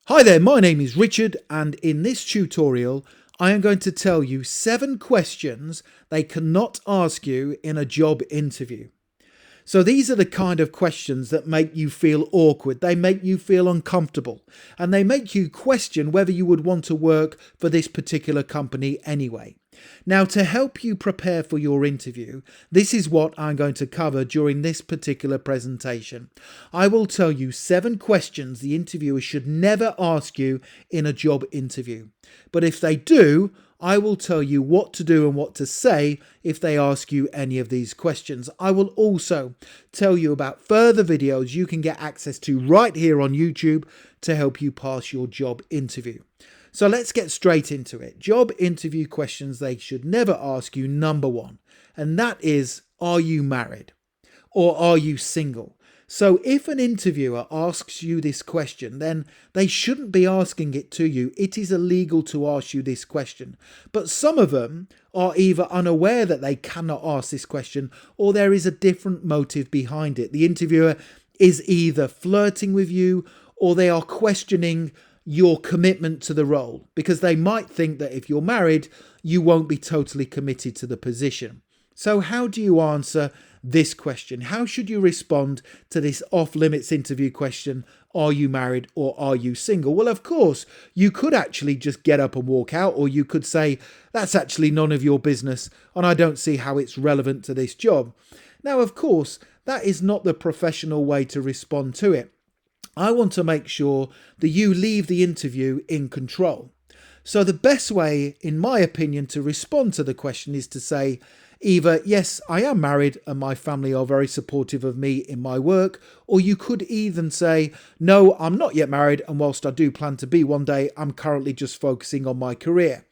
Hi there, my name is Richard, and in this tutorial I am going to tell you 7 questions they cannot ask you in a job interview. So these are the kind of questions that make you feel awkward, they make you feel uncomfortable, and they make you question whether you would want to work for this particular company anyway. Now, to help you prepare for your interview, this is what I'm going to cover during this particular presentation. I will tell you 7 questions the interviewer should never ask you in a job interview. But if they do, I will tell you what to do and what to say if they ask you any of these questions. I will also tell you about further videos you can get access to right here on YouTube to help you pass your job interview. So let's get straight into it. Job interview questions they should never ask you, number 1, and that is, are you married or are you single? So if an interviewer asks you this question, then they shouldn't be asking it to you. It is illegal to ask you this question. But some of them are either unaware that they cannot ask this question, or there is a different motive behind it. The interviewer is either flirting with you or they are questioning your commitment to the role, because they might think that if you're married, you won't be totally committed to the position. So how do you answer this question? How should you respond to this off-limits interview question? Are you married or are you single? Well, of course, you could actually just get up and walk out, or you could say, that's actually none of your business and I don't see how it's relevant to this job. Now, of course, that is not the professional way to respond to it. I want to make sure that you leave the interview in control. So the best way, in my opinion, to respond to the question is to say either, yes, I am married and my family are very supportive of me in my work, or you could even say, no, I'm not yet married, and whilst I do plan to be one day, I'm currently just focusing on my career.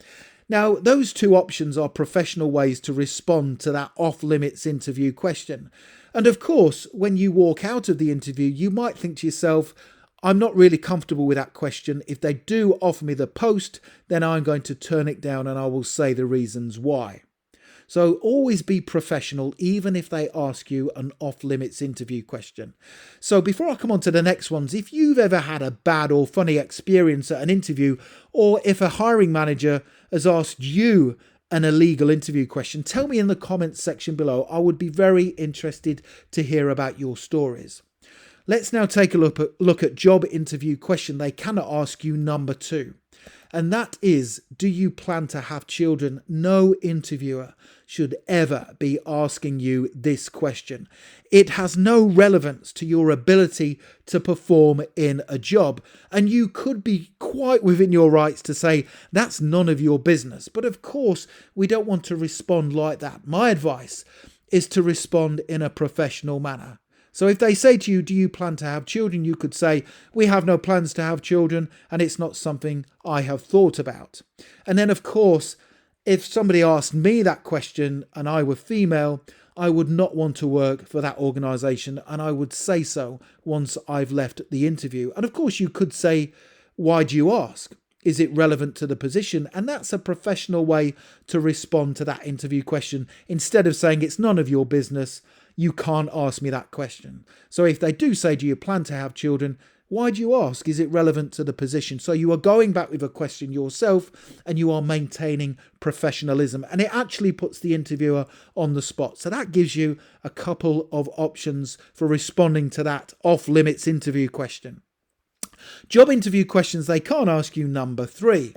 Now, those 2 options are professional ways to respond to that off-limits interview question. And of course, when you walk out of the interview, you might think to yourself, I'm not really comfortable with that question. If they do offer me the post, then I'm going to turn it down and I will say the reasons why. So always be professional, even if they ask you an off-limits interview question. So before I come on to the next ones, if you've ever had a bad or funny experience at an interview, or if a hiring manager has asked you an illegal interview question, tell me in the comments section below. I would be very interested to hear about your stories. Let's now take a look at job interview question they cannot ask you, number 2. And that is, do you plan to have children? No interviewer should ever be asking you this question. It has no relevance to your ability to perform in a job. And you could be quite within your rights to say that's none of your business. But of course, we don't want to respond like that. My advice is to respond in a professional manner. So if they say to you, do you plan to have children? You could say, we have no plans to have children and it's not something I have thought about. And then, of course, if somebody asked me that question and I were female, I would not want to work for that organisation, and I would say so once I've left the interview. And of course, you could say, why do you ask? Is it relevant to the position? And that's a professional way to respond to that interview question. Instead of saying it's none of your business, you can't ask me that question. So if they do say, do you plan to have children? Why do you ask? Is it relevant to the position? So you are going back with a question yourself and you are maintaining professionalism, and it actually puts the interviewer on the spot. So that gives you a couple of options for responding to that off-limits interview question. Job interview questions they can't ask you, number 3.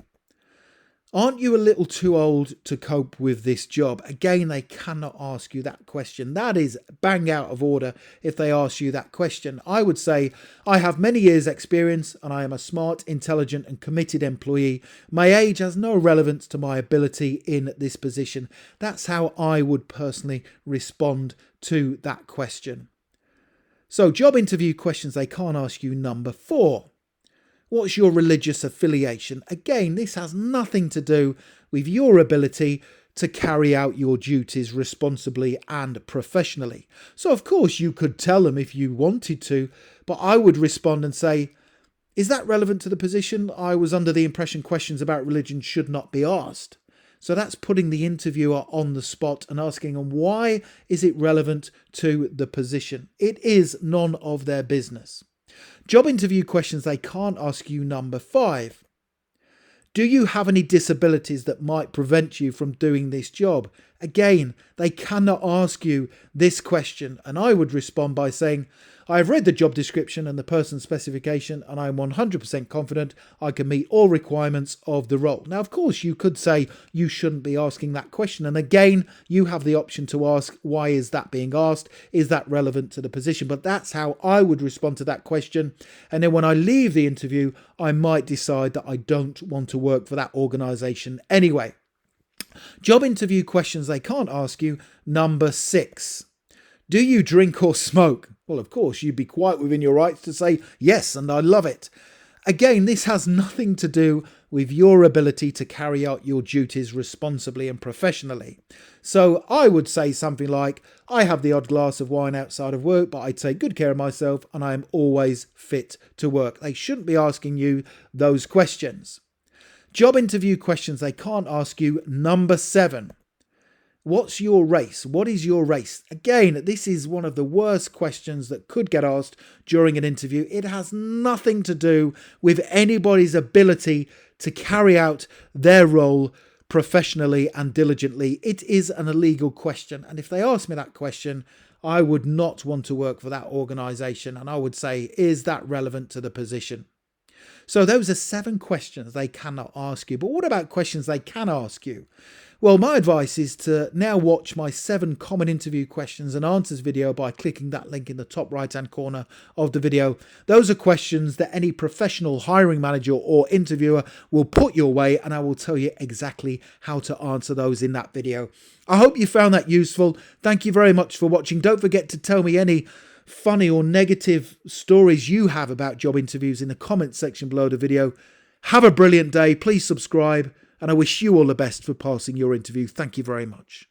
Aren't you a little too old to cope with this job? Again, they cannot ask you that question. That is bang out of order if they ask you that question. I would say, I have many years' experience and I am a smart, intelligent and committed employee. My age has no relevance to my ability in this position. That's how I would personally respond to that question. So job interview questions they can't ask you, number 4. What's your religious affiliation? Again, this has nothing to do with your ability to carry out your duties responsibly and professionally. So of course you could tell them if you wanted to, but I would respond and say, is that relevant to the position? I was under the impression questions about religion should not be asked. So that's putting the interviewer on the spot and asking them, why is it relevant to the position? It is none of their business. Job interview questions they can't ask you, number 5. Do you have any disabilities that might prevent you from doing this job? Again, they cannot ask you this question, and I would respond by saying, I have read the job description and the person's specification, and I am 100% confident I can meet all requirements of the role. Now, of course, you could say you shouldn't be asking that question, and again, you have the option to ask, why is that being asked? Is that relevant to the position? But that's how I would respond to that question. And then when I leave the interview, I might decide that I don't want to work for that organisation anyway. Job interview questions they can't ask you, number 6. Do you drink or smoke? Well, of course, you'd be quite within your rights to say yes, and I love it. Again, this has nothing to do with your ability to carry out your duties responsibly and professionally. So I would say something like, I have the odd glass of wine outside of work, but I take good care of myself and I am always fit to work. They shouldn't be asking you those questions. Job interview questions they can't ask you, number 7. What's your race? What is your race? Again, this is one of the worst questions that could get asked during an interview. It has nothing to do with anybody's ability to carry out their role professionally and diligently. It is an illegal question. And if they ask me that question, I would not want to work for that organisation. And I would say, is that relevant to the position? So those are 7 questions they cannot ask you. But what about questions they can ask you? Well, my advice is to now watch my 7 common interview questions and answers video by clicking that link in the top right hand corner of the video. Those are questions that any professional hiring manager or interviewer will put your way, and I will tell you exactly how to answer those in that video. I hope you found that useful. Thank you very much for watching. Don't forget to tell me any funny or negative stories you have about job interviews in the comments section below the video. Have a brilliant day. Please subscribe, and I wish you all the best for passing your interview. Thank you very much.